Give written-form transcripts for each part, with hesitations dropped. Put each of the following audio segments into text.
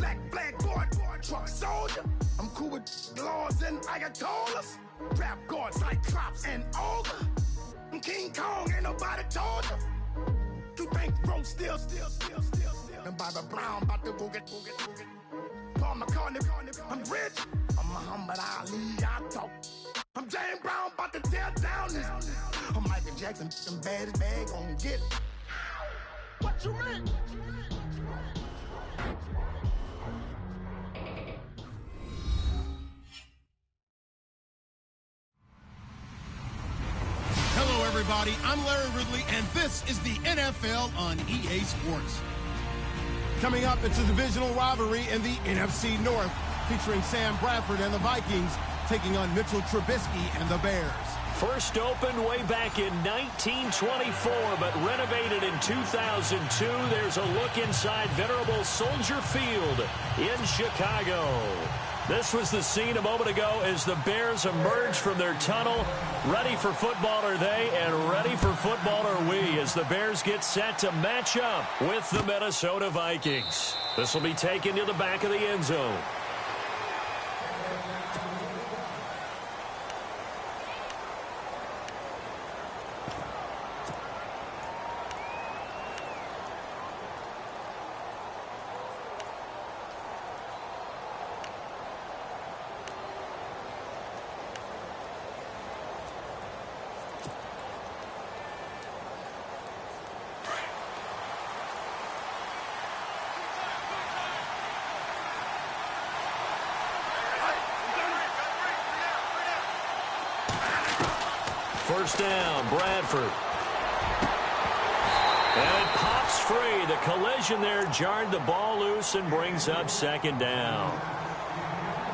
Black flag board, truck soldier. I'm cool with laws and Ayatollahs. Rap god, Cyclops and Ogre. I'm King Kong, ain't nobody told you. You think bro still. And Bobby Brown about to go get. Paul McCartney, I'm rich. I'm Muhammad Ali, I talk. I'm James Brown, about to tear down this. I'm Michael Jackson, them baddest bag gon' get it. What you mean? Hello, everybody. I'm Larry Ridley, and this is the NFL on EA Sports. Coming up, it's a divisional rivalry in the NFC North, featuring Sam Bradford and the Vikings taking on Mitchell Trubisky and the Bears. First opened way back in 1924, but renovated in 2002. There's a look inside venerable Soldier Field in Chicago. This was the scene a moment ago as the Bears emerged from their tunnel. Ready for football are they, and ready for football are we, as the Bears get set to match up with the Minnesota Vikings. This will be taken to the back of the end zone. First down, Bradford. And it pops free. The collision there jarred the ball loose and brings up second down.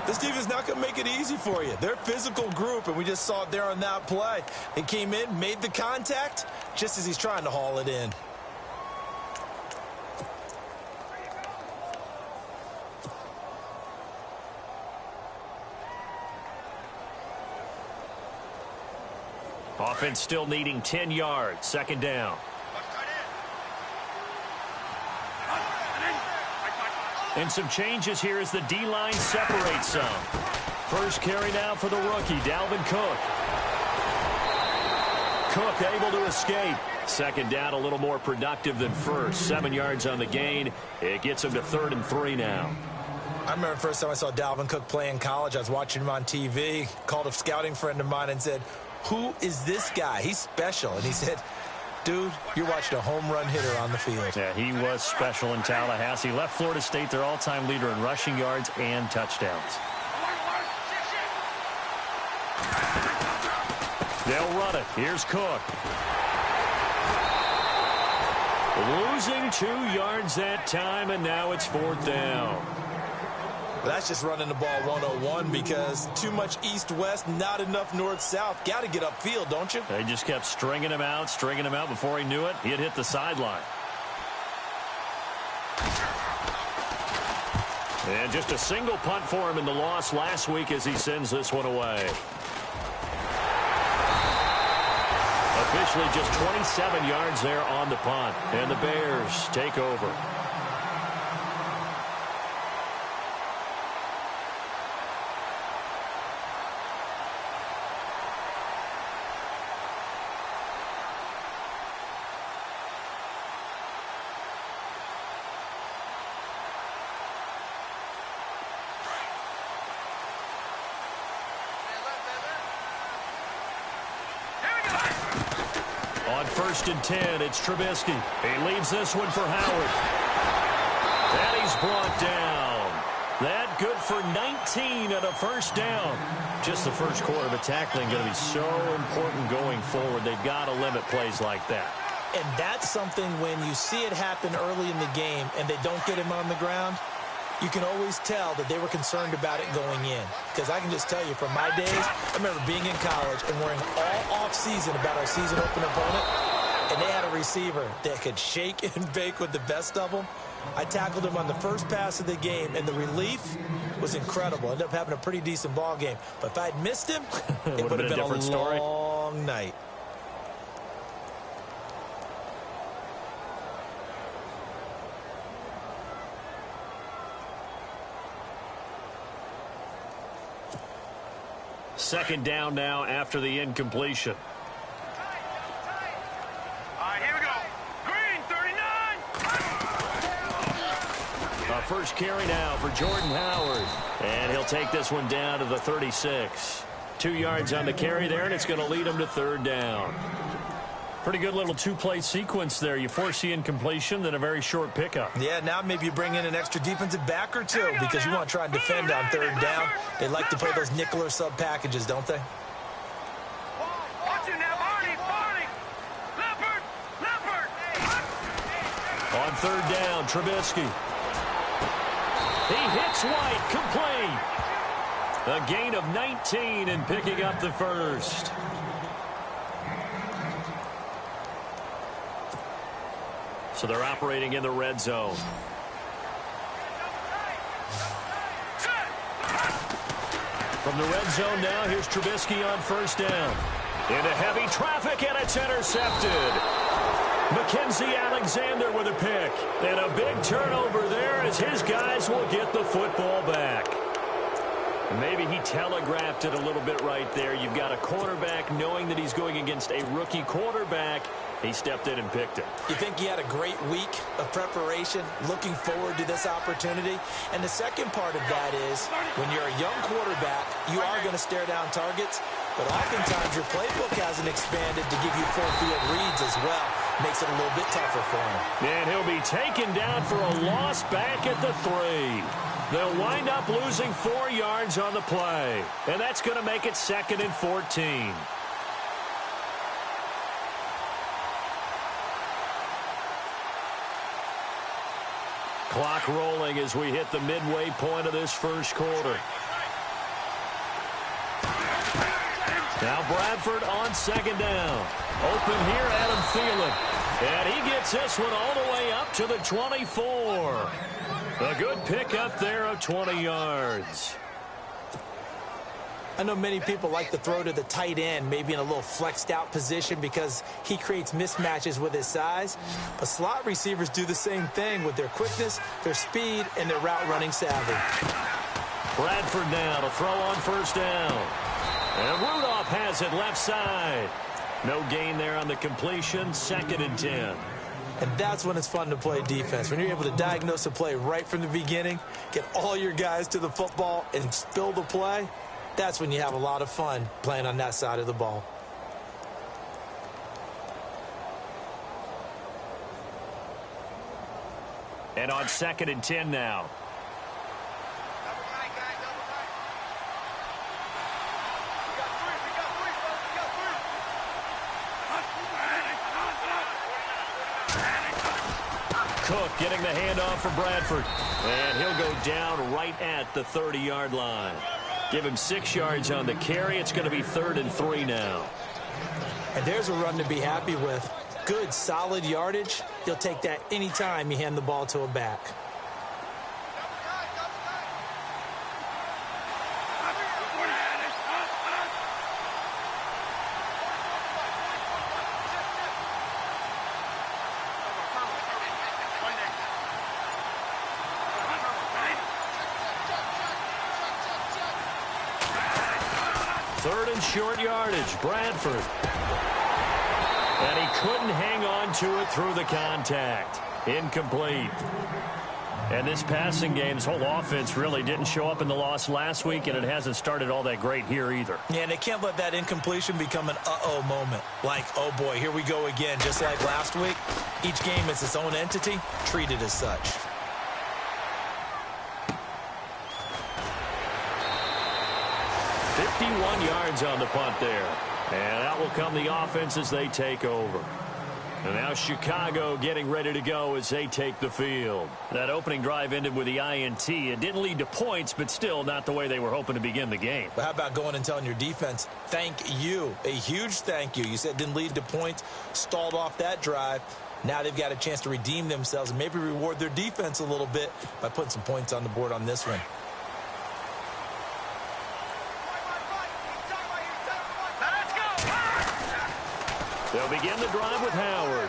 This team is not going to make it easy for you. They're a physical group, and we just saw it there on that play. They came in, made the contact, just as he's trying to haul it in. Offense still needing 10 yards. Second down. And some changes here as the D-line separates some. First carry now for the rookie, Dalvin Cook. Cook able to escape. Second down a little more productive than first. 7 yards on the gain. It gets him to 3rd and 3 now. I remember the first time I saw Dalvin Cook play in college. I was watching him on TV. Called a scouting friend of mine and said, "Who is this guy? He's special." And he said, "Dude, you're watching a home run hitter on the field." Yeah, he was special in Tallahassee. Left Florida State their all-time leader in rushing yards and touchdowns. They'll run it. Here's Cook. Losing 2 yards that time, and now it's 4th down. That's just running the ball 101 because too much east-west, not enough north-south. Got to get upfield, don't you? They just kept stringing him out. Before he knew it, he had hit the sideline. And just a single punt for him in the loss last week as he sends this one away. Officially just 27 yards there on the punt. And the Bears take over. On 1st and 10, it's Trubisky. He leaves this one for Howard. And he's brought down. That good for 19 and a first down. Just the first quarter, but tackling going to be so important going forward. They've got to limit plays like that. And that's something when you see it happen early in the game and they don't get him on the ground, you can always tell that they were concerned about it going in. Because I can just tell you, from my days, I remember being in college and worrying all off-season about our season-opening opponent, and they had a receiver that could shake and bake with the best of them. I tackled him on the first pass of the game, and the relief was incredible. Ended up having a pretty decent ball game. But if I'd missed him, it would have been a different story. Long night. Second down now after the incompletion. All right, here we go. Green, 39. First carry now for Jordan Howard. And he'll take this one down to the 36. 2 yards on the carry there, and it's going to lead him to third down. Pretty good little two-play sequence there. You force the incompletion, then a very short pickup. Yeah, now maybe you bring in an extra defensive back or two because you want to try and defend on third down. They like to play those nickel or sub packages, don't they? Watch it now, Barney. Leopard. On third down, Trubisky. He hits White, complete. A gain of 19 and picking up the first. So they're operating in the red zone. From the red zone now, here's Trubisky on first down. Into heavy traffic, and it's intercepted. Mackenzie Alexander with a pick. And a big turnover there as his guys will get the football back. Maybe he telegraphed it a little bit right there. You've got a cornerback knowing that he's going against a rookie quarterback. He stepped in and picked it. You think he had a great week of preparation, looking forward to this opportunity? And the second part of that is, when you're a young quarterback, you are going to stare down targets, but oftentimes your playbook hasn't expanded to give you full field reads as well. Makes it a little bit tougher for him. And he'll be taken down for a loss back at the 3. They'll wind up losing 4 yards on the play. And that's going to make it 2nd and 14. Clock rolling as we hit the midway point of this first quarter. Now Bradford on second down. Open here, Adam Thielen. And he gets this one all the way up to the 24. A good pickup there of 20 yards. I know many people like to throw to the tight end, maybe in a little flexed out position because he creates mismatches with his size. But slot receivers do the same thing with their quickness, their speed, and their route running savvy. Bradford now to throw on first down. And Rudolph has it left side. No gain there on the completion, 2nd and 10. And that's when it's fun to play defense. When you're able to diagnose a play right from the beginning, get all your guys to the football, and spill the play, that's when you have a lot of fun playing on that side of the ball. And on 2nd and 10 now. Cook getting the handoff for Bradford. And he'll go down right at the 30-yard line. Give him 6 yards on the carry. It's going to be 3rd and 3 now. And there's a run to be happy with. Good, solid yardage. He'll take that anytime you hand the ball to a back. Third and short yardage, Bradford. And he couldn't hang on to it through the contact. Incomplete. And this passing game, this whole offense really didn't show up in the loss last week, and it hasn't started all that great here either. Yeah, and they can't let that incompletion become an uh-oh moment. Like, oh boy, here we go again, just like last week. Each game is its own entity, treated as such. Yards on the punt there. And out will come the offense as they take over. And now Chicago getting ready to go as they take the field. That opening drive ended with the INT. It didn't lead to points, but still not the way they were hoping to begin the game. But how about going and telling your defense, thank you, a huge thank you. You said it didn't lead to points, stalled off that drive. Now they've got a chance to redeem themselves and maybe reward their defense a little bit by putting some points on the board on this one. They'll begin the drive with Howard.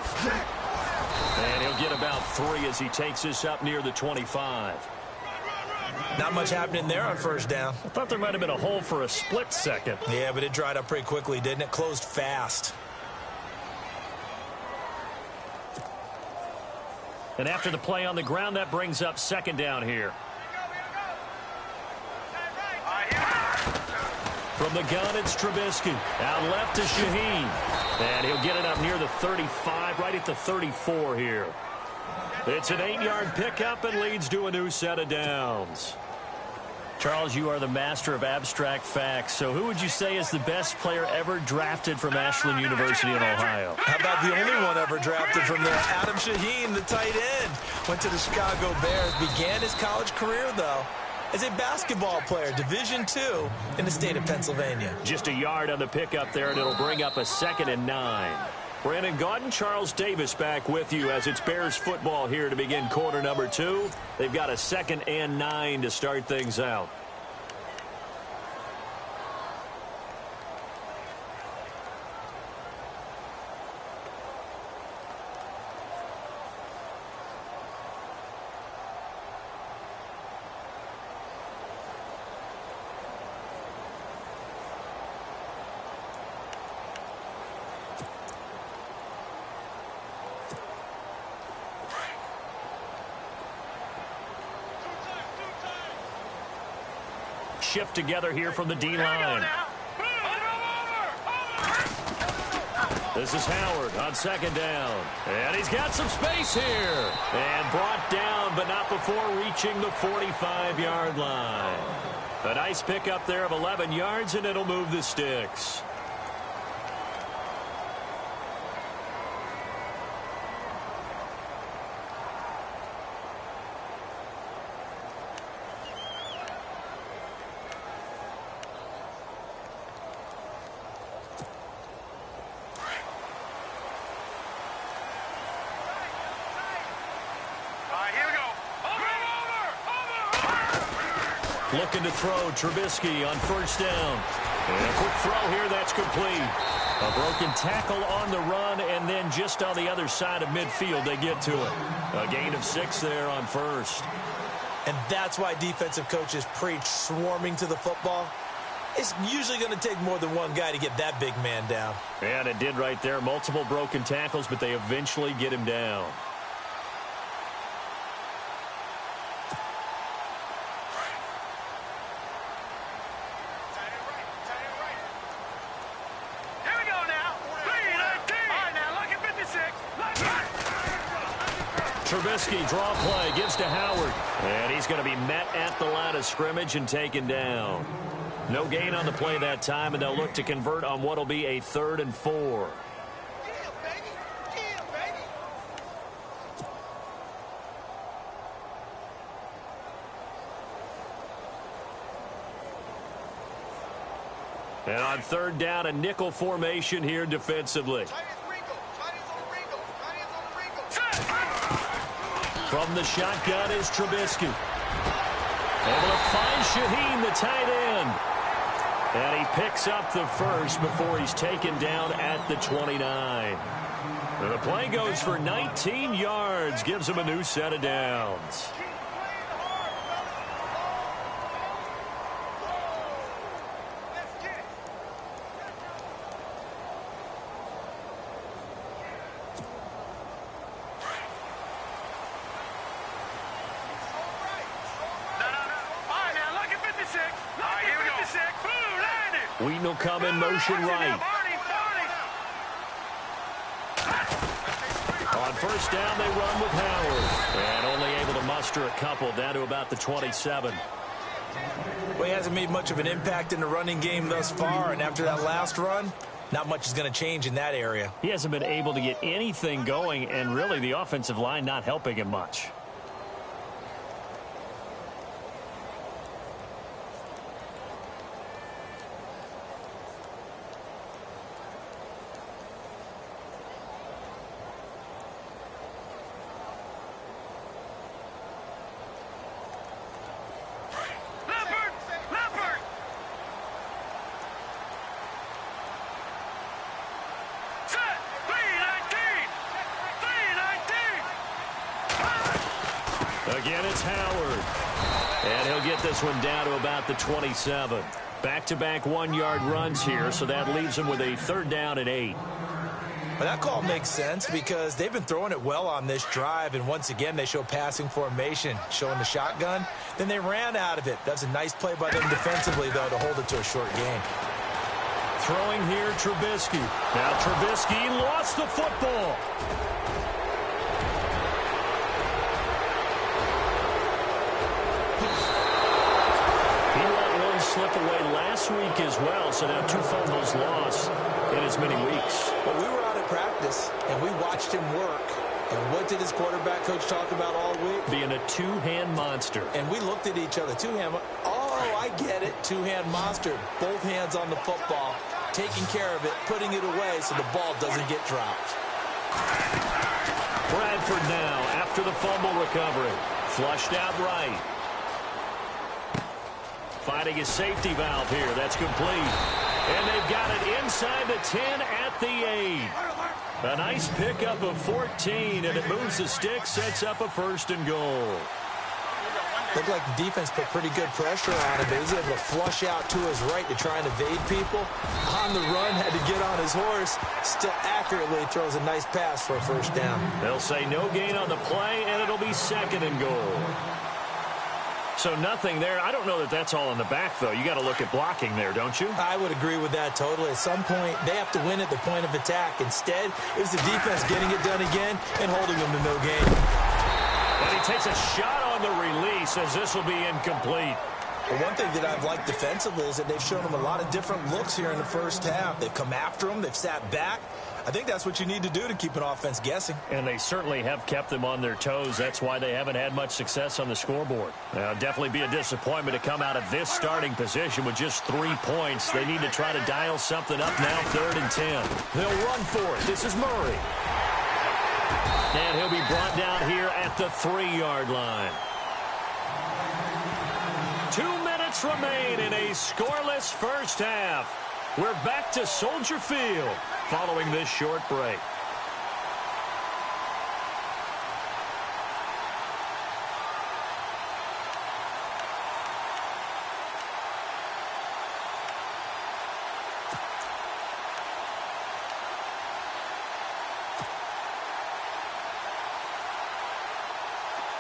And he'll get about 3 as he takes this up near the 25. Not much happening there on first down. I thought there might have been a hole for a split second. Yeah, but it dried up pretty quickly, didn't it? Closed fast. And after the play on the ground, that brings up second down here. From the gun, it's Trubisky. Out left to Shaheen. And he'll get it up near the 35, right at the 34 here. It's an 8-yard pickup and leads to a new set of downs. Charles, you are the master of abstract facts. So who would you say is the best player ever drafted from Ashland University in Ohio? How about the only one ever drafted from there? Adam Shaheen, the tight end. Went to the Chicago Bears. Began his college career, though, as a basketball player, Division II in the state of Pennsylvania. Just a yard on the pickup there, and it'll bring up a 2nd and 9. Brandon Gaudin, Charles Davis back with you as it's Bears football here to begin quarter number 2. They've got a 2nd and 9 to start things out. Shift together here from the D-line. This is Howard on 2nd down. And he's got some space here. And brought down, but not before reaching the 45-yard line. A nice pickup there of 11 yards, and it'll move the sticks. Looking to throw, Trubisky on 1st down. And a quick throw here, that's complete. A broken tackle on the run, and then just on the other side of midfield, they get to it. A gain of 6 there on 1st. And that's why defensive coaches preach swarming to the football. It's usually going to take more than one guy to get that big man down. And it did right there. Multiple broken tackles, but they eventually get him down. Trubisky, draw play, gives to Howard. And he's going to be met at the line of scrimmage and taken down. No gain on the play that time, and they'll look to convert on what will be a 3rd and 4. And on 3rd down, a nickel formation here defensively. From the shotgun is Trubisky. Able to find Shaheen, the tight end. And he picks up the 1st before he's taken down at the 29. And the play goes for 19 yards, gives him a new set of downs. Wheaton will come in motion right. On 1st down, they run with Howard. And only able to muster a couple down to about the 27. Well, he hasn't made much of an impact in the running game thus far, and after that last run, not much is going to change in that area. He hasn't been able to get anything going, and really the offensive line not helping him much. get this one down to about the 27. Back-to-back one-yard runs here, so that leaves them with a 3rd down and 8. Well, that call makes sense because they've been throwing it well on this drive, and once again, they show passing formation, showing the shotgun. Then they ran out of it. That's a nice play by them defensively, though, to hold it to a short game. Throwing here, Trubisky. Now Trubisky lost the football. He let one slip away last week as well, so now 2 fumbles lost in as many weeks. Well, we were out at practice, and we watched him work. And what did his quarterback coach talk about all week? Being a two-hand monster. And we looked at each other. Two-hand. Oh, I get it. Two-hand monster. Both hands on the football, taking care of it, putting it away so the ball doesn't get dropped. Bradford now after the fumble recovery. Flushed out right. Finding his safety valve here. That's complete. And they've got it inside the 10 at the 8. A nice pickup of 14, and it moves the stick, sets up a 1st and goal. Looked like the defense put pretty good pressure on him, but he was able to flush out to his right to try and evade people. On the run, had to get on his horse. Still accurately throws a nice pass for a 1st down. They'll say no gain on the play, and it'll be 2nd and goal. So nothing there. I don't know that that's all in the back, though. You got to look at blocking there, don't you? I would agree with that totally. At some point, they have to win at the point of attack. Instead, it was the defense getting it done again and holding them to no gain. And he takes a shot on the release as this will be incomplete. Well, one thing that I've liked defensively is that they've shown them a lot of different looks here in the 1st half. They've come after them. They've sat back. I think that's what you need to do to keep an offense guessing. And they certainly have kept them on their toes. That's why they haven't had much success on the scoreboard. Now, definitely be a disappointment to come out of this starting position with just 3 points. They need to try to dial something up now, 3rd and 10. They'll run for it. This is Murray. And he'll be brought down here at the 3-yard line. 2 minutes remain in a scoreless 1st half. We're back to Soldier Field following this short break.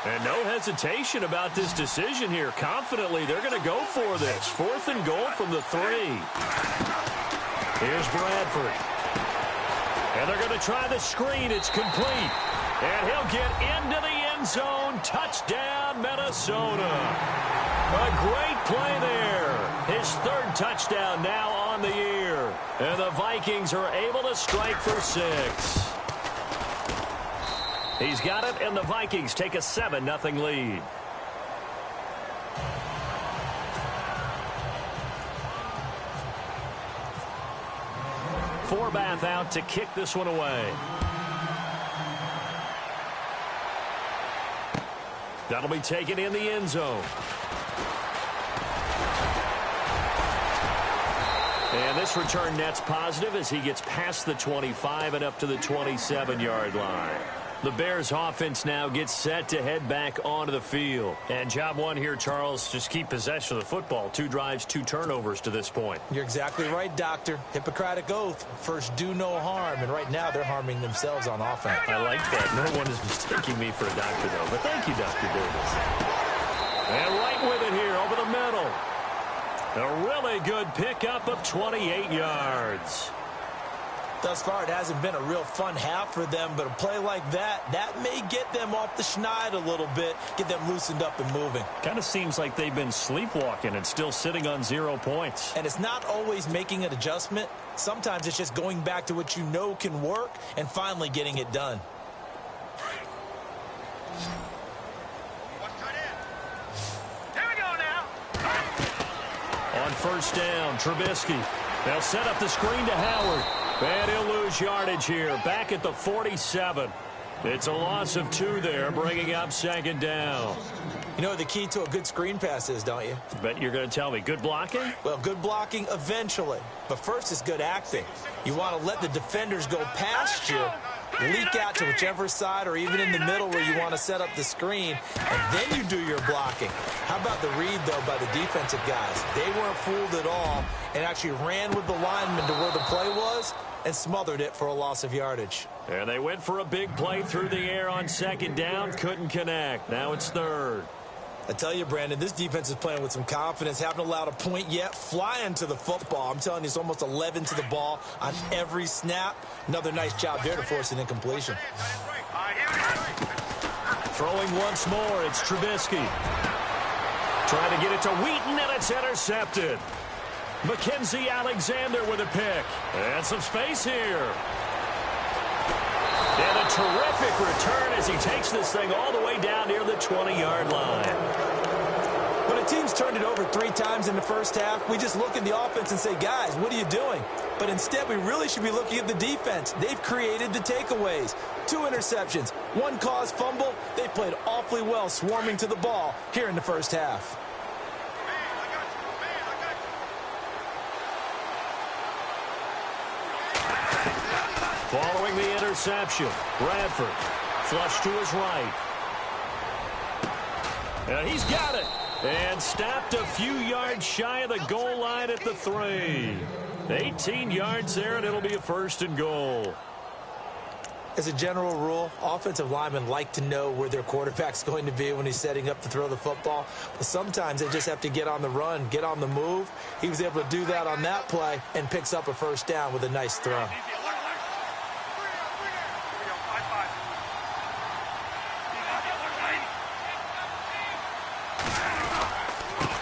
And no hesitation about this decision here. Confidently, they're going to go for this. 4th and goal from the 3. Here's Bradford. And they're going to try the screen. It's complete. And he'll get into the end zone. Touchdown, Minnesota. A great play there. His 3rd touchdown now on the year. And the Vikings are able to strike for 6. He's got it, and the Vikings take a 7-0 lead. Forbath out to kick this one away. That'll be taken in the end zone. And this return net's positive as he gets past the 25 and up to the 27-yard line. The Bears offense now gets set to head back onto the field. And job one here, Charles, just keep possession of the football. 2 drives, 2 turnovers to this point. You're exactly right, Doctor. Hippocratic oath. First, do no harm. And right now, they're harming themselves on offense. I like that. No one is mistaking me for a doctor, though. But thank you, Dr. Davis. And right with it here over the middle. A really good pickup of 28 yards. Thus far, it hasn't been a real fun half for them, but a play like that may get them off the schneid a little bit, get them loosened up and moving. Kind of seems like they've been sleepwalking and still sitting on 0 points. And it's not always making an adjustment. Sometimes it's just going back to what you know can work and finally getting it done. Here we go now. On 1st down, Trubisky. They'll set up the screen to Howard. And he'll lose yardage here, back at the 47. It's a loss of 2 there, bringing up 2nd down. You know what the key to a good screen pass is, don't you? Bet you're going to tell me. Good blocking? Well, good blocking eventually. But first is good acting. You want to let the defenders go past you, leak out to whichever side or even in the middle where you want to set up the screen, and then you do your blocking. How about the read, though, by the defensive guys? They weren't fooled at all and actually ran with the lineman to where the play was and smothered it for a loss of yardage. And they went for a big play through the air on second down, couldn't connect. Now it's third. I tell you, Brandon, this defense is playing with some confidence. Haven't allowed a point yet. Flying to the football. I'm telling you, it's almost 11 to the ball on every snap. Another nice job there to force an incompletion. Throwing once more, it's Trubisky. Trying to get it to Wheaton, and it's intercepted. Mackenzie Alexander with a pick. And some space here. And a terrific return as he takes this thing all the way down near the 20-yard line. When a team's turned it over 3 times in the first half, we just look at the offense and say, guys, what are you doing? But instead, we really should be looking at the defense. They've created the takeaways. 2 interceptions, 1 caused fumble. They played awfully well swarming to the ball here in the first half. Following the interception, Bradford flush to his right. And he's got it. And stopped a few yards shy of the goal line at the 3. 18 yards there, and it'll be a 1st and goal. As a general rule, offensive linemen like to know where their quarterback's going to be when he's setting up to throw the football. But sometimes they just have to get on the run, get on the move. He was able to do that on that play and picks up a 1st down with a nice throw.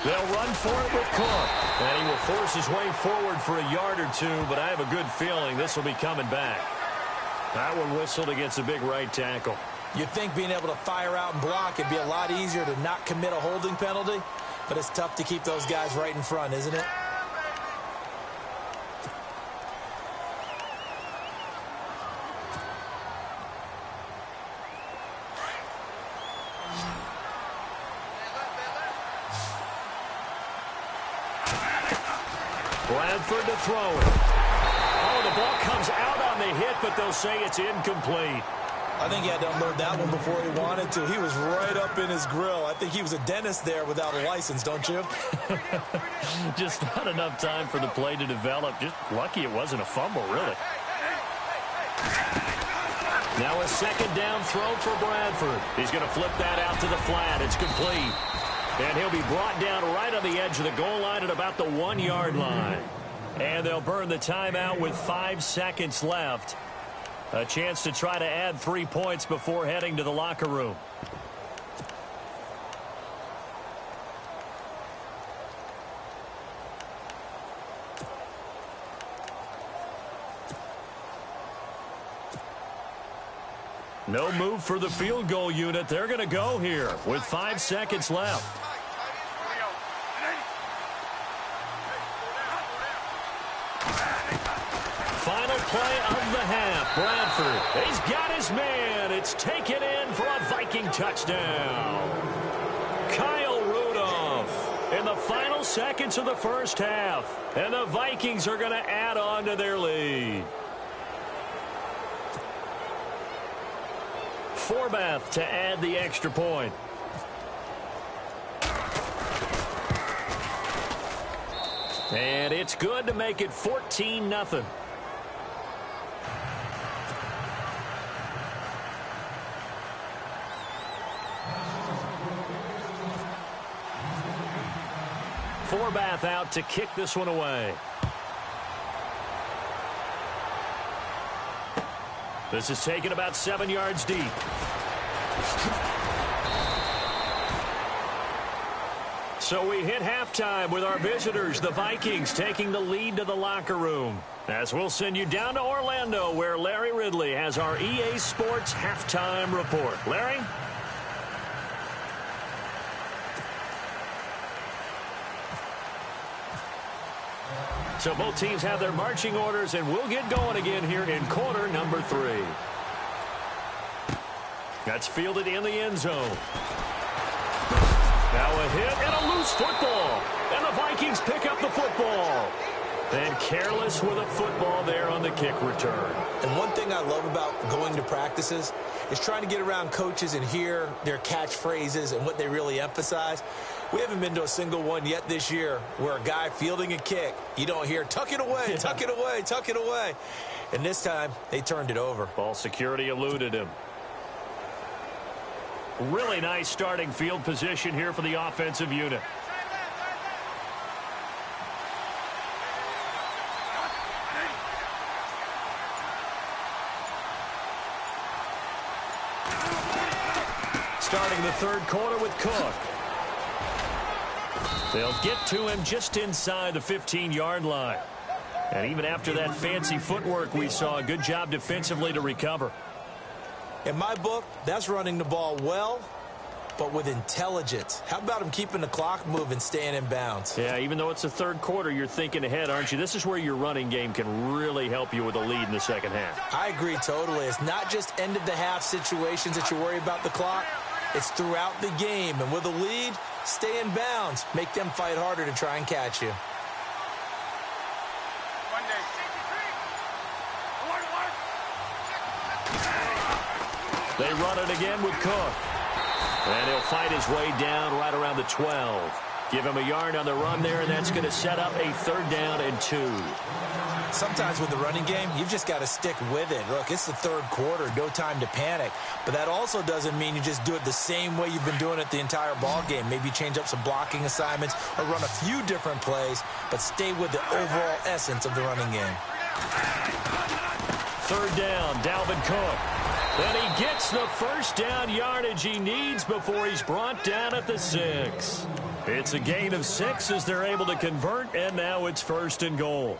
They'll run for it with Cook. And he will force his way forward for a yard or 2, but I have a good feeling this will be coming back. That one whistled against a big right tackle. You'd think being able to fire out and block it'd be a lot easier to not commit a holding penalty, but it's tough to keep those guys right in front, isn't it? Bradford to throw it. Oh, the ball comes out on the hit, but they'll say it's incomplete. I think he had to unload that one before he wanted to. He was right up in his grill. I think he was a dentist there without a license, don't you? Just not enough time for the play to develop. Just lucky it wasn't a fumble, really. Now a 2nd down throw for Bradford. He's going to flip that out to the flat. It's complete. And he'll be brought down right on the edge of the goal line at about the 1-yard line. And they'll burn the timeout with 5 seconds left. A chance to try to add 3 points before heading to the locker room. No move for the field goal unit. They're going to go here with 5 seconds left. Final play of the half. Bradford, he's got his man. It's taken in for a Viking touchdown. Kyle Rudolph in the final seconds of the first half. And the Vikings are going to add on to their lead. Forbath to add the extra point. And it's good to make it 14-0. Forbath out to kick this one away. This is taken about 7 yards deep. So we hit halftime with our visitors, the Vikings, taking the lead to the locker room. As we'll send you down to Orlando, where Larry Ridley has our EA Sports halftime report. Larry? So both teams have their marching orders, and we'll get going again here in quarter number 3. That's fielded in the end zone. Now a hit and a loose football. And the Vikings pick up the football. And careless with a football there on the kick return. And one thing I love about going to practices is trying to get around coaches and hear their catchphrases and what they really emphasize. We haven't been to a single one yet this year where a guy fielding a kick, you don't hear, tuck it away, tuck it away, tuck it away. And this time, they turned it over. Ball security eluded him. Really nice starting field position here for the offensive unit. Starting the third quarter with Cook. They'll get to him just inside the 15-yard line. And even after that fancy footwork we saw, a good job defensively to recover. In my book, that's running the ball well, but with intelligence. How about him keeping the clock moving, staying in bounds? Yeah, even though it's the third quarter, you're thinking ahead, aren't you? This is where your running game can really help you with a lead in the second half. I agree totally. It's not just end-of-the-half situations that you worry about the clock. It's throughout the game. And with a lead, stay in bounds. Make them fight harder to try and catch you. They run it again with Cook. And he'll fight his way down right around the 12. Give him a yard on the run there, and that's going to set up a 3rd down and 2. Sometimes with the running game, you've just got to stick with it. Look, it's the third quarter, no time to panic. But that also doesn't mean you just do it the same way you've been doing it the entire ball game. Maybe change up some blocking assignments or run a few different plays, but stay with the overall essence of the running game. 3rd down, Dalvin Cook. And he gets the 1st down yardage he needs before he's brought down at the 6. It's a gain of 6 as they're able to convert, and now it's 1st and goal.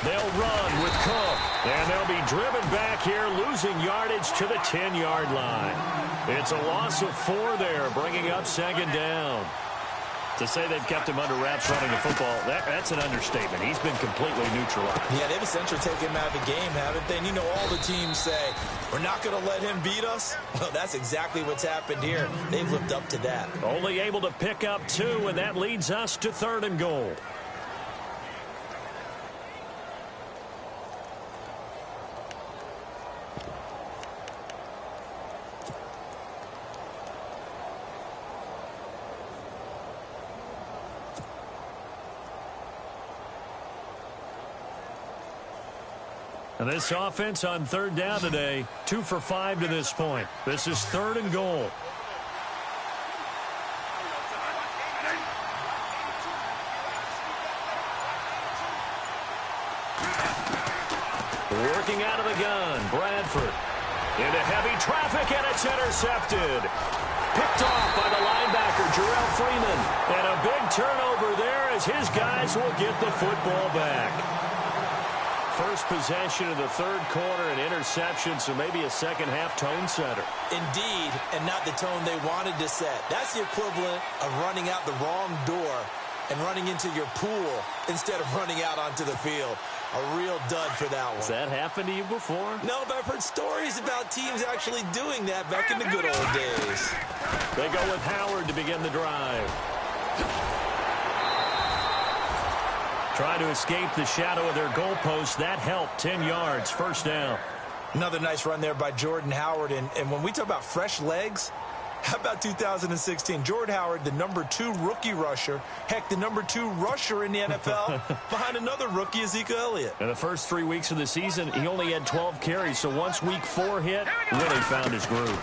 They'll run with Cook, and they'll be driven back here, losing yardage to the 10-yard line. It's a loss of 4 there, bringing up 2nd down. To say they've kept him under wraps running the football, that's an understatement. He's been completely neutralized. Yeah, they've essentially taken him out of the game, haven't they? And you know all the teams say, we're not going to let him beat us. Well, that's exactly what's happened here. They've lived up to that. Only able to pick up 2, and that leads us to 3rd and goal. And this offense on 3rd down today, 2 for 5 to this point. This is 3rd and goal. Working out of the gun, Bradford. Into heavy traffic, and it's intercepted. Picked off by the linebacker, Jarrell Freeman. And a big turnover there as his guys will get the football back. First possession of the 3rd quarter, an interception, so maybe a second-half tone setter. Indeed, and not the tone they wanted to set. That's the equivalent of running out the wrong door and running into your pool instead of running out onto the field. A real dud for that one. Has that happened to you before? No, but I've heard stories about teams actually doing that back in the good old days. They go with Howard to begin the drive. Trying to escape the shadow of their goalpost. That helped. 10 yards, 1st down. Another nice run there by Jordan Howard. And when we talk about fresh legs, how about 2016? Jordan Howard, the #2 rookie rusher. Heck, the #2 rusher in the NFL behind another rookie, Ezekiel Elliott. In the first 3 weeks of the season, he only had 12 carries. So once week 4 hit, really found his groove.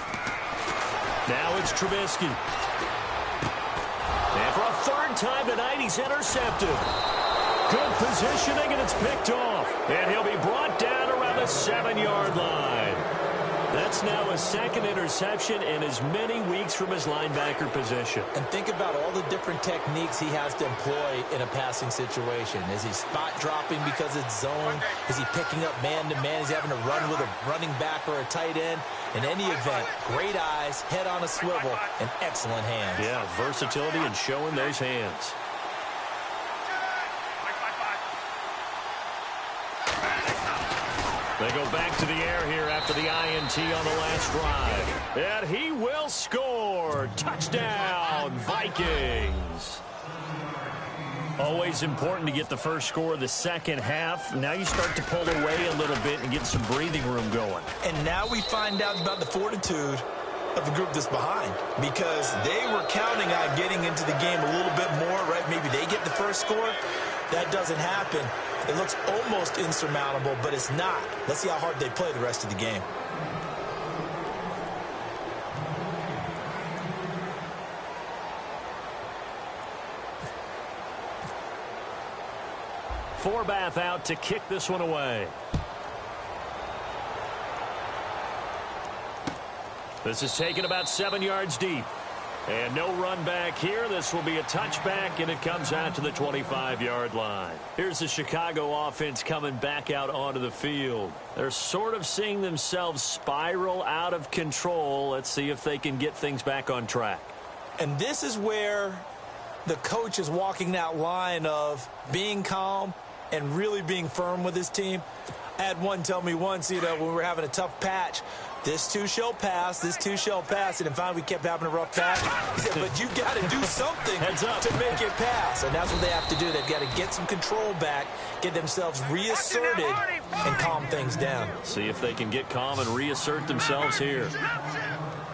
Now it's Trubisky. And for a 3rd time tonight, he's intercepted. Good positioning, and it's picked off. And he'll be brought down around the 7-yard line. That's now a 2nd interception in as many weeks from his linebacker position. And think about all the different techniques he has to employ in a passing situation. Is he spot dropping because it's zone? Is he picking up man-to-man? Is he having to run with a running back or a tight end? In any event, great eyes, head on a swivel, and excellent hands. Yeah, versatility and showing those hands. They go back to the air here after the INT on the last drive. And he will score. Touchdown, Vikings. Always important to get the first score of the second half. Now you start to pull away a little bit and get some breathing room going. And now we find out about the fortitude of the group that's behind, because they were counting on getting into the game a little bit more, right? Maybe they get the first score. That doesn't happen. It looks almost insurmountable, but it's not. Let's see how hard they play the rest of the game. Forbath out to kick this one away. This is taken about 7 yards deep. And no run back here. This will be a touchback, and it comes out to the 25-yard line. Here's the Chicago offense coming back out onto the field. They're sort of seeing themselves spiral out of control. Let's see if they can get things back on track. And this is where the coach is walking that line of being calm and really being firm with his team. I had one tell me once, when we were having a tough patch, this too shall pass, this too shall pass. And finally, we kept having a rough patch. He said, but you got to do something to make it pass. And that's what they have to do. They've got to get some control back, get themselves reasserted, and calm things down. See if they can get calm and reassert themselves here.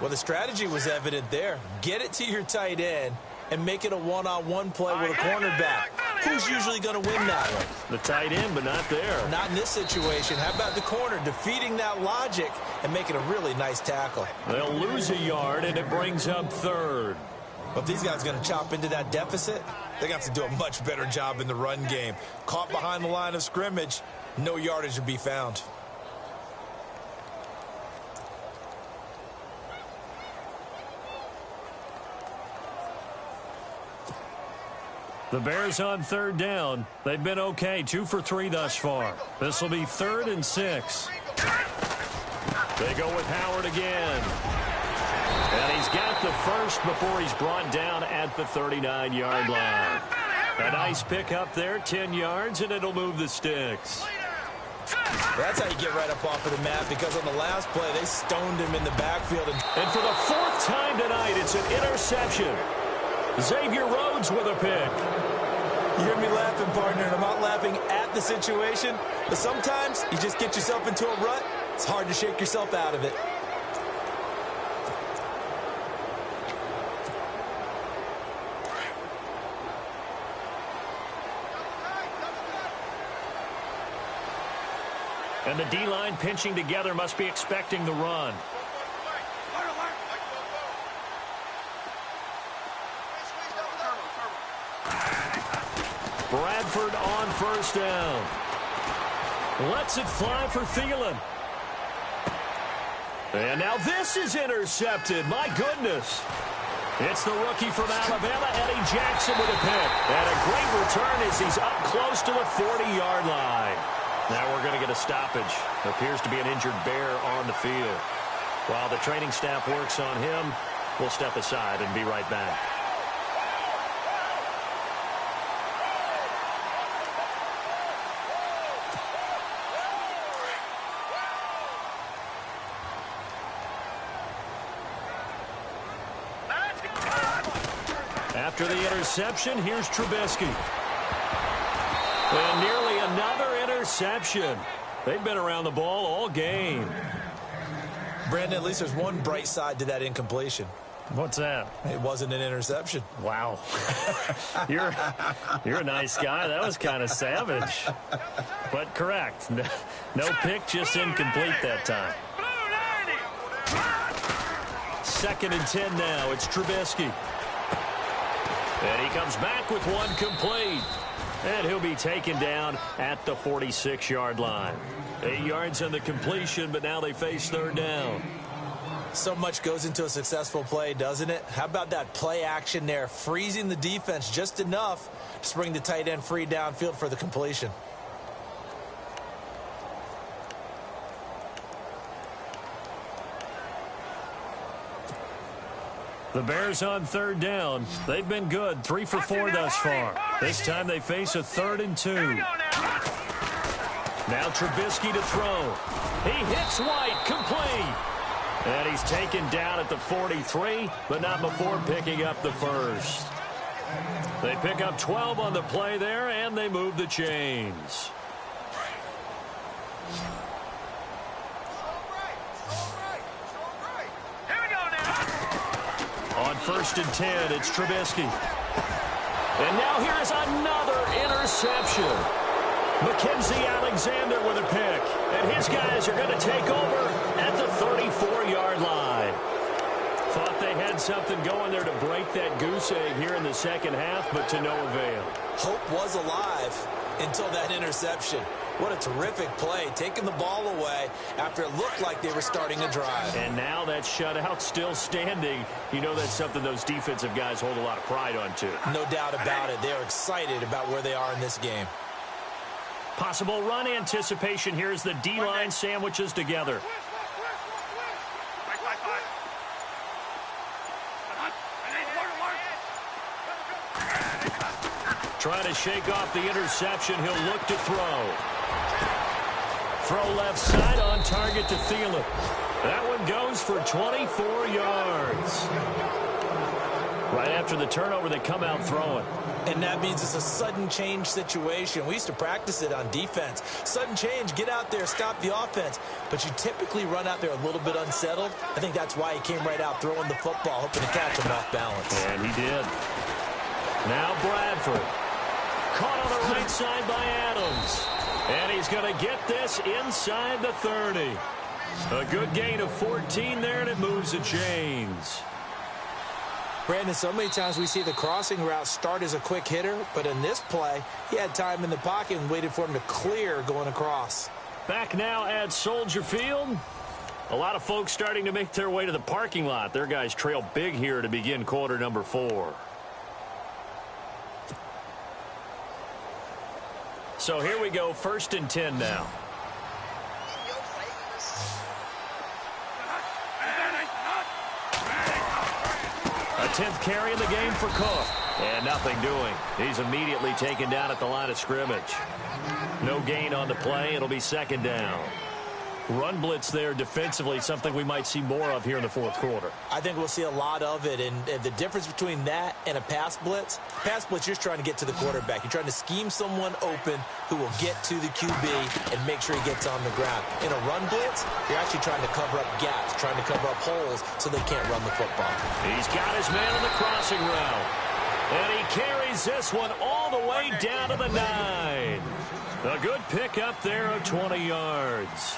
Well, the strategy was evident there. Get it to your tight end and make it a one-on-one play with a cornerback. Who's usually going to win that one? The tight end, but not there. Not in this situation. How about the corner defeating that logic and making a really nice tackle? They'll lose a yard, and it brings up third. But if these guys are going to chop into that deficit, they're going to have to do a much better job in the run game. Caught behind the line of scrimmage, no yardage to be found. The Bears on third down. They've been okay, 2 for 3 thus far. This will be 3rd and 6. They go with Howard again. And he's got the first before he's brought down at the 39-yard line. A nice pick up there, 10 yards, and it'll move the sticks. That's how you get right up off of the mat, because on the last play, they stoned him in the backfield. And for the 4th time tonight, it's an interception. Xavier Rhodes with a pick. You hear me laughing, partner, and I'm not laughing at the situation, but sometimes you just get yourself into a rut. It's hard to shake yourself out of it. And the D-line pinching together, must be expecting the run. Bradford on first down. Lets it fly for Thielen. And now this is intercepted. My goodness. It's the rookie from Alabama, Eddie Jackson, with a pick. And a great return as he's up close to the 40-yard line. Now we're going to get a stoppage. Appears to be an injured Bear on the field. While the training staff works on him, we'll step aside and be right back. After the interception, here's Trubisky. And nearly another interception. They've been around the ball all game. Brandon, at least there's one bright side to that incompletion. What's that? It wasn't an interception. Wow. You're a nice guy. That was kind of savage. But correct. No pick, just incomplete that time. 2nd and 10 now. It's Trubisky. And he comes back with one complete. And he'll be taken down at the 46-yard line. 8 yards on the completion, but now they face third down. So much goes into a successful play, doesn't it? How about that play action there? Freezing the defense just enough to bring the tight end free downfield for the completion. The Bears on third down. They've been good, 3 for 4 thus far. This time they face a 3rd and 2. Now Trubisky to throw. He hits White, complete. And he's taken down at the 43, but not before picking up the first. They pick up 12 on the play there, and they move the chains. On 1st and 10, it's Trubisky. And now here's another interception. Mackenzie Alexander with a pick. And his guys are going to take over at the 34-yard line. Thought they had something going there to break that goose egg here in the second half, but to no avail. Hope was alive until that interception. What a terrific play, taking the ball away after it looked like they were starting a drive. And now that shutout still standing. You know that's something those defensive guys hold a lot of pride on, too. No doubt about it. They're excited about where they are in this game. Possible run anticipation here as the D-line sandwiches together. Trying to shake off the interception. He'll look to throw. Throw left side on target to Thielen. That one goes for 24 yards. Right after the turnover, they come out throwing. And that means it's a sudden change situation. We used to practice it on defense. Sudden change, get out there, stop the offense. But you typically run out there a little bit unsettled. I think that's why he came right out throwing the football, hoping to catch him off balance. And he did. Now Bradford. Caught on the right side by Adams. And he's going to get this inside the 30. A good gain of 14 there, and it moves the chains. Brandon, so many times we see the crossing route start as a quick hitter, but in this play, he had time in the pocket and waited for him to clear going across. Back now at Soldier Field. A lot of folks starting to make their way to the parking lot. Their guys trail big here to begin quarter number 4. So here we go, 1st and 10 now. A 10th carry in the game for Cook. And nothing doing. He's immediately taken down at the line of scrimmage. No gain on the play. It'll be 2nd down. Run blitz there defensively, something we might see more of here in the 4th quarter. I think we'll see a lot of it, and the difference between that and a pass blitz, you're just trying to get to the quarterback. You're trying to scheme someone open who will get to the QB and make sure he gets on the ground. In a run blitz, you're actually trying to cover up gaps, trying to cover up holes so they can't run the football. He's got his man on the crossing route. And he carries this one all the way down to the 9. A good pickup there of 20 yards.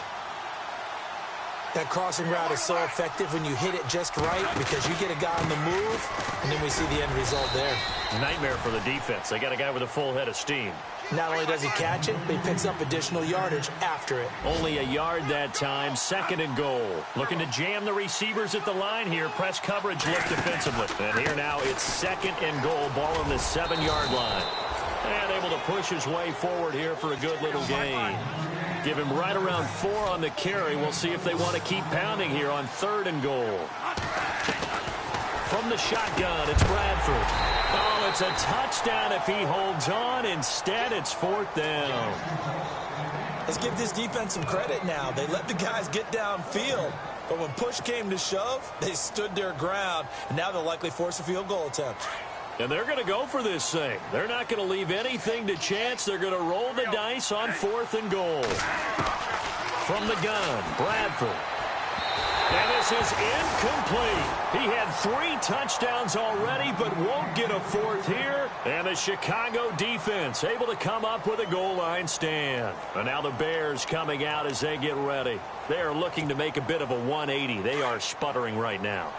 That crossing route is so effective when you hit it just right because you get a guy on the move, and then we see the end result there. Nightmare for the defense. They got a guy with a full head of steam. Not only does he catch it, but he picks up additional yardage after it. Only a yard that time, 2nd and goal. Looking to jam the receivers at the line here. Press coverage look defensively. And here now it's 2nd and goal. Ball on the 7-yard line. And able to push his way forward here for a good little gain. Give him right around 4 on the carry. We'll see if they want to keep pounding here on 3rd and goal. From the shotgun, it's Bradford. Oh, it's a touchdown if he holds on. Instead, it's 4th down. Let's give this defense some credit now. They let the guys get downfield. But when push came to shove, they stood their ground. And now they'll likely force a field goal attempt. And they're going to go for this thing. They're not going to leave anything to chance. They're going to roll the dice on 4th and goal. From the gun, Bradford. And this is incomplete. He had 3 touchdowns already, but won't get a 4th here. And the Chicago defense able to come up with a goal line stand. And now the Bears coming out as they get ready. They are looking to make a bit of a 180. They are sputtering right now.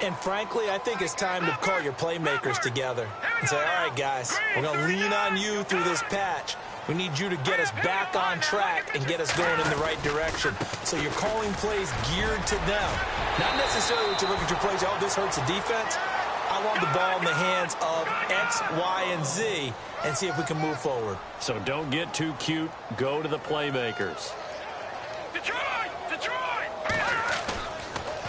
And frankly, I think it's time to call your playmakers together and say, all right, guys, we're going to lean on you through this patch. We need you to get us back on track and get us going in the right direction. So you're calling plays geared to them. Not necessarily to look at your plays, oh, this hurts the defense. I want the ball in the hands of X, Y, and Z and see if we can move forward. So don't get too cute. Go to the playmakers. Detroit!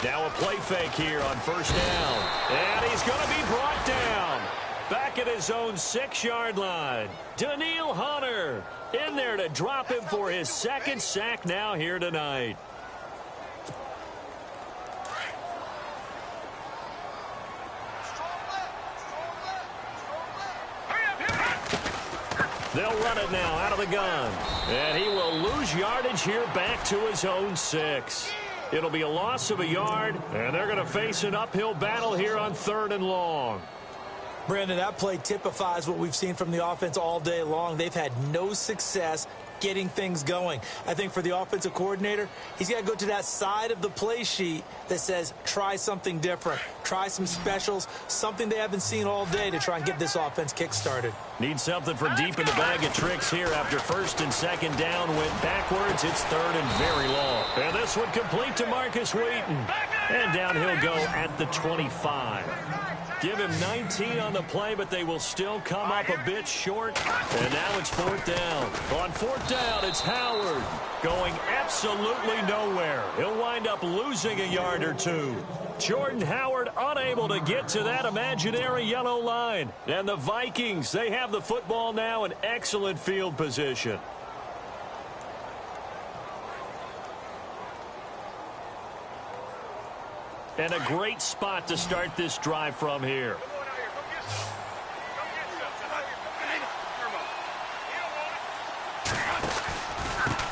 Now a play fake here on 1st down. And he's going to be brought down. Back at his own 6-yard line. Daniil Hunter in there to drop him for his second sack now here tonight. They'll run it now out of the gun. And he will lose yardage here back to his own 6. It'll be a loss of a yard, and they're going to face an uphill battle here on 3rd and long. Brandon, that play typifies what we've seen from the offense all day long. They've had no success getting things going. I think for the offensive coordinator, he's got to go to that side of the play sheet that says try something different, try some specials, something they haven't seen all day to try and get this offense kick-started. Need something from deep in the bag of tricks here after 1st and 2nd down. Went backwards. It's 3rd and very long. And this one complete to Marcus Wheaton. And down he'll go at the 25. Give him 19 on the play, but they will still come up a bit short. And now it's 4th down. On 4th down, it's Howard going absolutely nowhere. He'll wind up losing a yard or 2. Jordan Howard unable to get to that imaginary yellow line. And the Vikings, they have the football now in excellent field position. And a great spot to start this drive from here.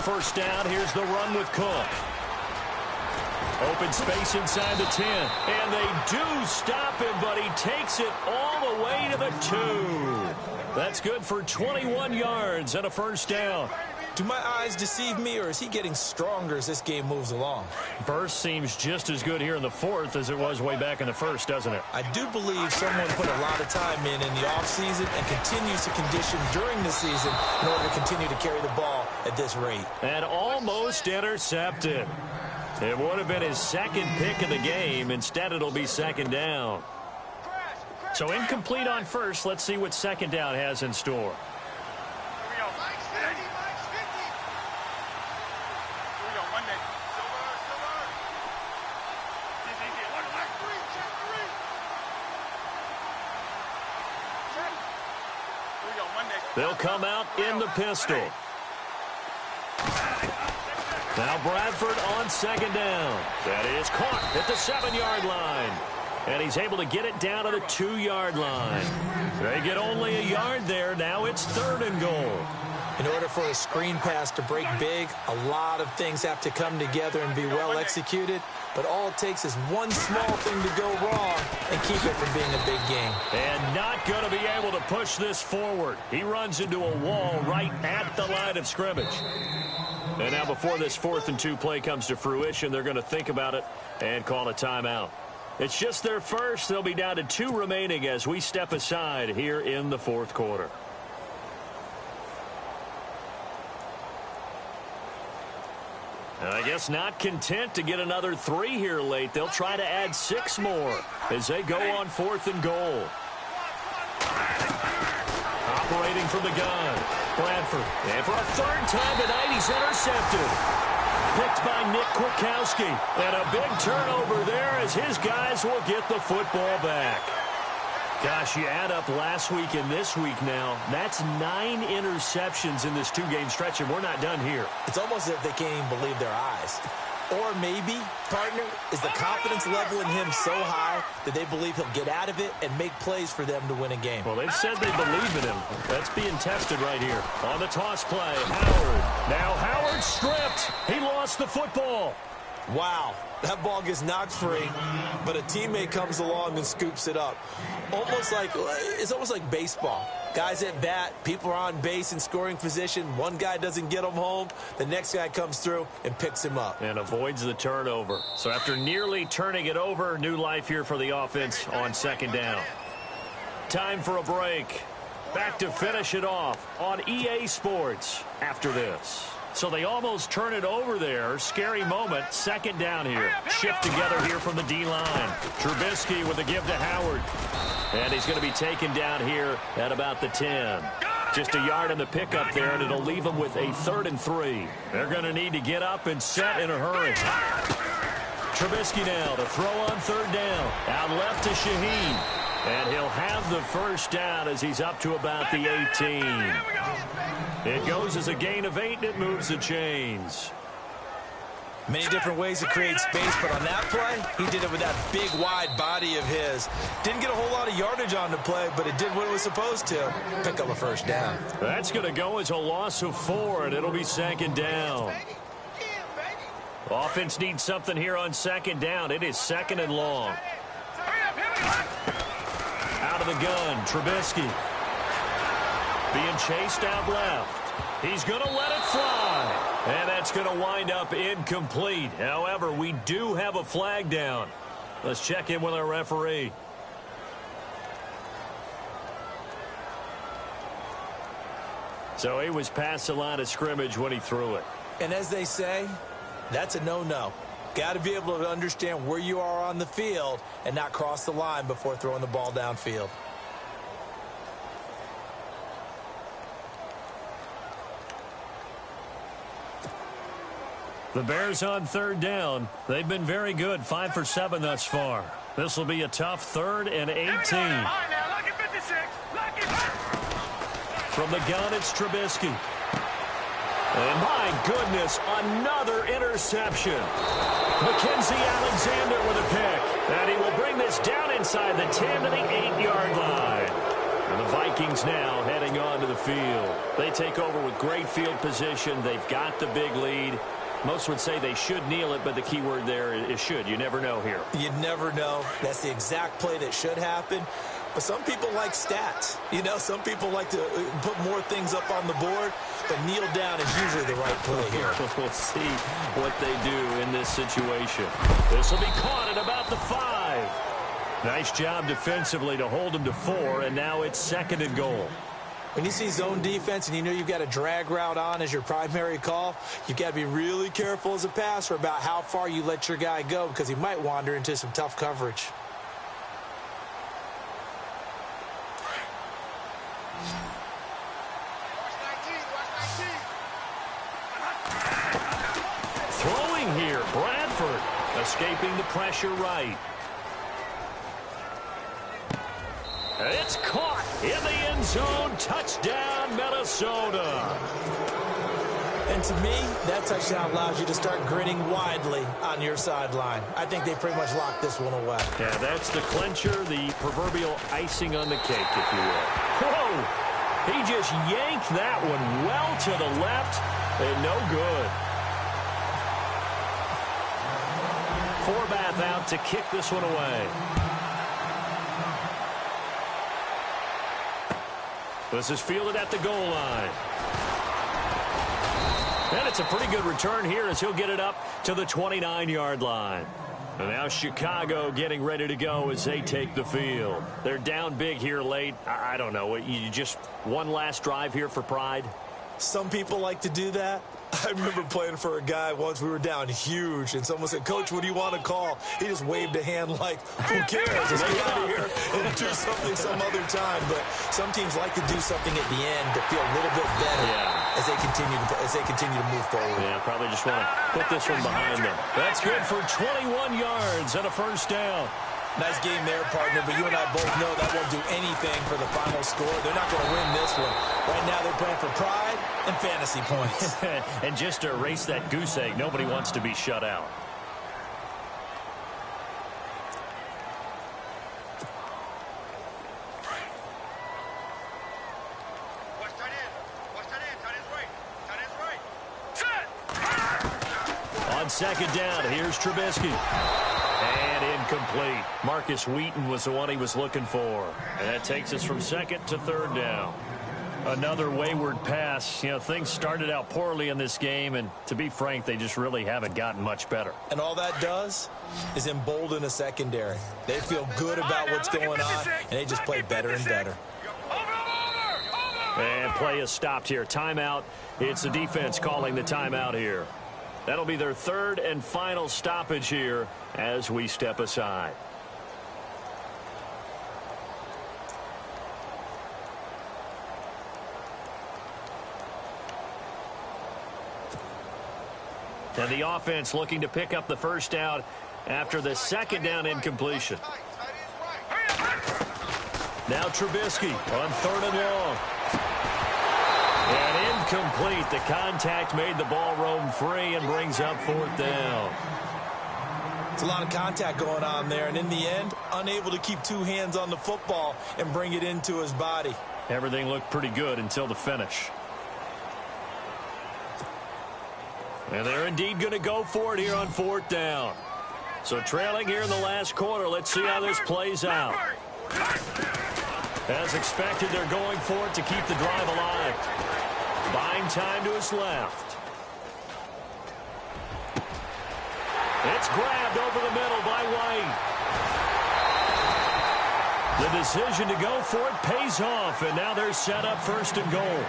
First down, here's the run with Cook. Open space inside the 10. And they do stop him, but he takes it all the way to the 2. That's good for 21 yards and a first down. Do my eyes deceive me, or is he getting stronger as this game moves along? Burst seems just as good here in the 4th as it was way back in the 1st, doesn't it? I do believe someone put a lot of time in the offseason and continues to condition during the season in order to continue to carry the ball at this rate. And almost intercepted. It would have been his 2nd pick of the game. Instead, it'll be 2nd down. So incomplete on 1st. Let's see what 2nd down has in store. They'll come out in the pistol. Now Bradford on 2nd down. That is caught at the 7-yard line. And he's able to get it down to the 2-yard line. They get only a yard there. Now it's 3rd and goal. In order for a screen pass to break big, a lot of things have to come together and be well executed. But all it takes is one small thing to go wrong and keep it from being a big game. And not going to be able to push this forward. He runs into a wall right at the line of scrimmage. And now before this 4th and 2 play comes to fruition, they're going to think about it and call a timeout. It's just their first. They'll be down to 2 remaining as we step aside here in the 4th quarter. And I guess not content to get another 3 here late. They'll try to add 6 more as they go on 4th and goal. Operating from the gun, Bradford. And for a 3rd time tonight, he's intercepted. Picked by Nick Kwiatkowski. And a big turnover there as his guys will get the football back. Gosh, you add up last week and this week now, that's 9 interceptions in this 2-game stretch, and we're not done here. It's almost as if they can't even believe their eyes. Or maybe, partner, is the confidence level in him so high that they believe he'll get out of it and make plays for them to win a game. Well, they've said they believe in him. That's being tested right here. On the toss play, Howard. Now Howard stripped. He lost the football. Wow, that ball gets knocked free, but a teammate comes along and scoops it up. It's almost like baseball. Guys at bat, people are on base in scoring position. One guy doesn't get him home. The next guy comes through and picks him up. And avoids the turnover. So after nearly turning it over, new life here for the offense on 2nd down. Time for a break. Back to finish it off on EA Sports after this. So they almost turn it over there. Scary moment. 2nd down here. Shift together here from the D-line. Trubisky with a give to Howard. And he's going to be taken down here at about the 10. Just a yard in the pickup there, and it'll leave them with a 3rd and 3. They're going to need to get up and set in a hurry. Trubisky now to throw on 3rd down. Out left to Shaheen. And he'll have the first down as he's up to about the 18. It goes as a gain of 8, and it moves the chains. Many different ways to create space, but on that play, he did it with that big, wide body of his. Didn't get a whole lot of yardage on the play, but it did what it was supposed to. Pick up a first down. That's going to go as a loss of 4, and it'll be second down. Offense needs something here on second down. It is second and long. Out of the gun, Trubisky. Being chased out left. He's going to let it fly. And that's going to wind up incomplete. However, we do have a flag down. Let's check in with our referee. So he was past the line of scrimmage when he threw it. And as they say, that's a no-no. Got to be able to understand where you are on the field and not cross the line before throwing the ball downfield. The Bears on third down. They've been very good, 5 for 7 thus far. This will be a tough 3rd and 18. From the gun, it's Trubisky. And my goodness, another interception. Mackenzie Alexander with a pick. And he will bring this down inside the 10 to the 8-yard line. And the Vikings now heading on to the field. They take over with great field position. They've got the big lead. Most would say they should kneel it, but the key word there is should. You never know here. You never know. That's the exact play that should happen. But some people like stats. You know, some people like to put more things up on the board, but kneel down is usually the right play here. We'll see what they do in this situation. This will be caught at about the 5. Nice job defensively to hold them to 4, and now it's 2nd and goal. When you see zone defense and you know you've got a drag route on as your primary call, you've got to be really careful as a passer about how far you let your guy go because he might wander into some tough coverage. Throwing here, Bradford escaping the pressure right. It's caught in the end zone. Touchdown, Minnesota. And to me, that touchdown allows you to start grinning widely on your sideline. I think they pretty much locked this one away. Yeah, that's the clincher, the proverbial icing on the cake, if you will. Whoa! He just yanked that one well to the left, and no good. Forbath out to kick this one away. This is fielded at the goal line. And it's a pretty good return here as he'll get it up to the 29-yard line. And now Chicago getting ready to go as they take the field. They're down big here late. I don't know. You just one last drive here for pride? Some people like to do that. I remember playing for a guy once. We were down huge, and someone said, "Coach, what do you want to call?" He just waved a hand like, "Who cares? Just get out of here and do something some other time." But some teams like to do something at the end to feel a little bit better as they continue to move forward. Yeah, probably just want to put this one behind them. That's good for 21 yards and a first down. Nice game there, partner, but you and I both know that won't do anything for the final score. They're not going to win this one. Right now they're playing for pride and fantasy points. And just to erase that goose egg, nobody wants to be shut out. On second down, here's Trubisky. And incomplete. Marcus Wheaton was the one he was looking for. And that takes us from 2nd to 3rd down. Another wayward pass. You know, things started out poorly in this game, and to be frank, they just really haven't gotten much better. And all that does is embolden a secondary. They feel good about what's going on, and they just play better and better. And play is stopped here. Timeout. It's the defense calling the timeout here. That'll be their 3rd and final stoppage here as we step aside. And the offense looking to pick up the first down after the 2nd down incompletion. Now Trubisky on 3rd and long. And incomplete. The contact made the ball roam free and brings up 4th down. It's a lot of contact going on there, and in the end, unable to keep 2 hands on the football and bring it into his body. Everything looked pretty good until the finish. And they're indeed going to go for it here on 4th down. So trailing here in the last quarter, let's see how this plays out. As expected, they're going for it to keep the drive alive. Buying time to his left. It's grabbed over the middle by White. The decision to go for it pays off, and now they're set up 1st and goal.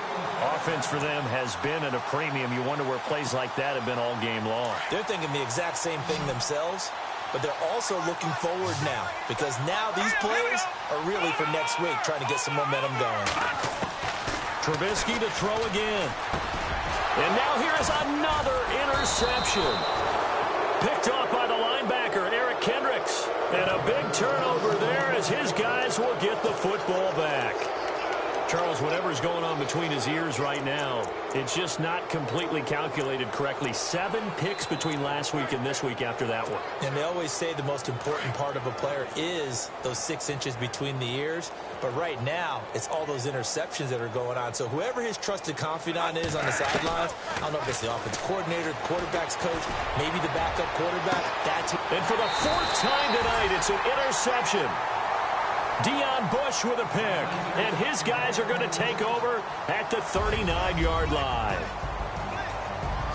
Offense for them has been at a premium. You wonder where plays like that have been all game long. They're thinking the exact same thing themselves, but they're also looking forward now, because now these plays are really for next week, trying to get some momentum going. Trubisky to throw again. And now here is another interception. Picked off by the linebacker, Eric Kendricks. And a big turnover there as his guys will get the football back. Charles, whatever's going on between his ears right now, it's just not completely calculated correctly. 7 picks between last week and this week after that one. And they always say the most important part of a player is those 6 inches between the ears. But right now, it's all those interceptions that are going on. So whoever his trusted confidant is on the sidelines, I don't know if it's the offense coordinator, the quarterback's coach, maybe the backup quarterback. And for the 4th time tonight, it's an interception. Deion Bush with a pick, and his guys are going to take over at the 39-yard line.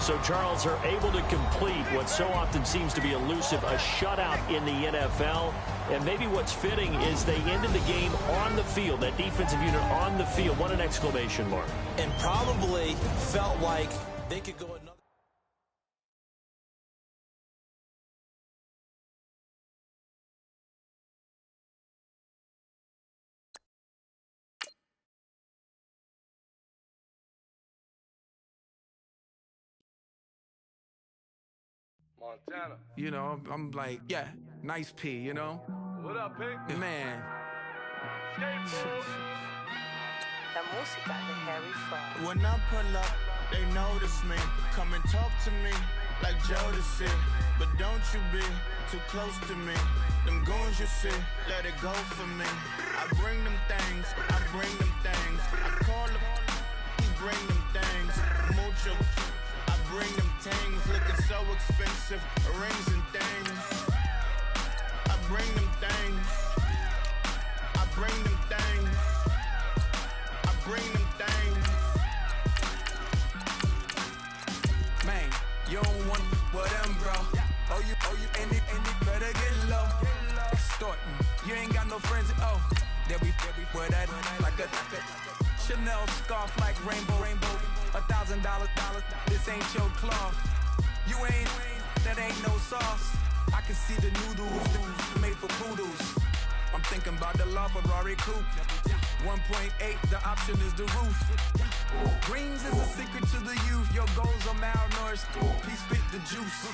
So Charles are able to complete what so often seems to be elusive, a shutout in the NFL. And maybe what's fitting is they ended the game on the field, that defensive unit on the field. What an exclamation mark. And probably felt like they could go another. Montana. You know, I'm like, yeah, nice P, you know? What up, Pink? Man. La música de Harry Fraud. When I pull up, they notice me. Come and talk to me like Jodeci. But don't you be too close to me. Them goons you see, let it go for me. I bring them things, I bring them things. I call them, bring them things. Mucho. I bring them things, looking so expensive, rings and things. I bring them things. I bring them things. I bring them things. Man, you don't want with them, bro. Oh, you, and it better get low. Extorting, you ain't got no friends. Oh, they'll be with that like a Chanel scarf like rainbow. $1,000, this ain't your cloth. You ain't, that ain't no sauce. I can see the noodles made for poodles. I'm thinking about the La Ferrari coupe. 1.8, the option is the roof. Greens is a secret to the youth. Your goals are malnourished. Please spit the juice.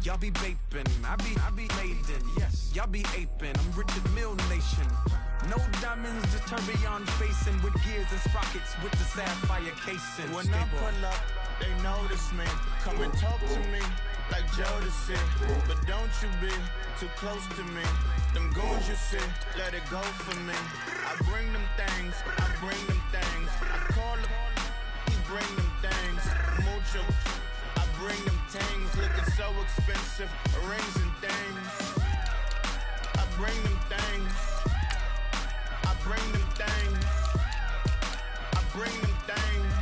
Y'all be vaping, I be laden. Yes, y'all be aping. I'm Richard Mill Nation. No diamonds, just tourbillon facing with gears and sprockets with the sapphire casing. When I pull up, they notice me. Come and talk to me like Jodeci. But don't you be too close to me. Them goons you see, let it go for me. I bring them things, I bring them things. I call them, he bring them things. Mucho, I bring them things. Looking so expensive, rings and things. I bring them things. I bring them things. I bring them things.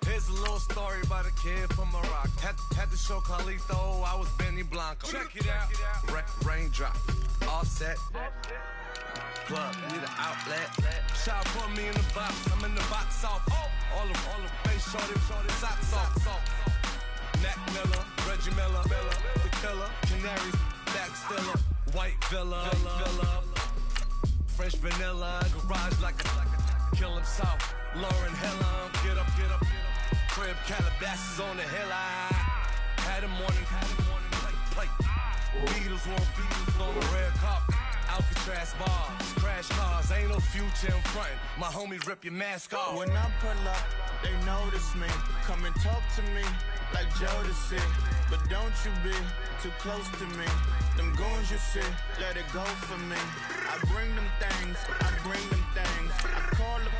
Here's a little story about a kid from Morocco. Had to show Carlito I was Benny Blanco. Check it out. Raindrop, all set. Plug, need an outlet. Shot put me in the box. I'm in the box off. All the face shorty, socks off. Mac Miller, Reggie Miller, the killer, Canaries, back stiller, white villa, French vanilla, garage like a kill himself. Lauren Hiller, get up. Crib Calabasas on the hill. I had him morning, plate. Beatles on the red carpet. Alcatraz bars, crash cars, ain't no future in front. My homie rip your mask off. When I pull up, they notice me. Come and talk to me like Jodeci. But don't you be too close to me. Them goons you see, let it go for me. I bring them things, I bring them things. I call them,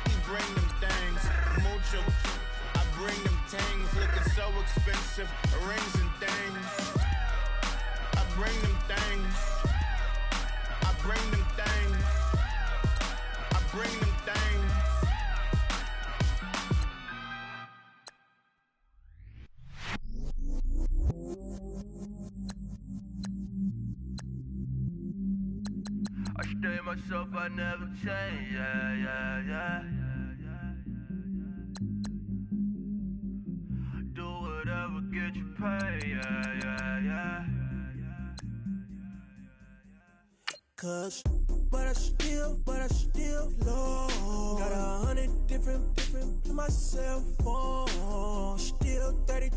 he bring them things. Mucho, I bring them things. Looking so expensive, rings and things. I bring them things. I bring them things. I bring them things. I stay myself, I never change, yeah. Do whatever, get you paid, yeah. Cause, but I still low. Got 100 different in my cell phone. Still 32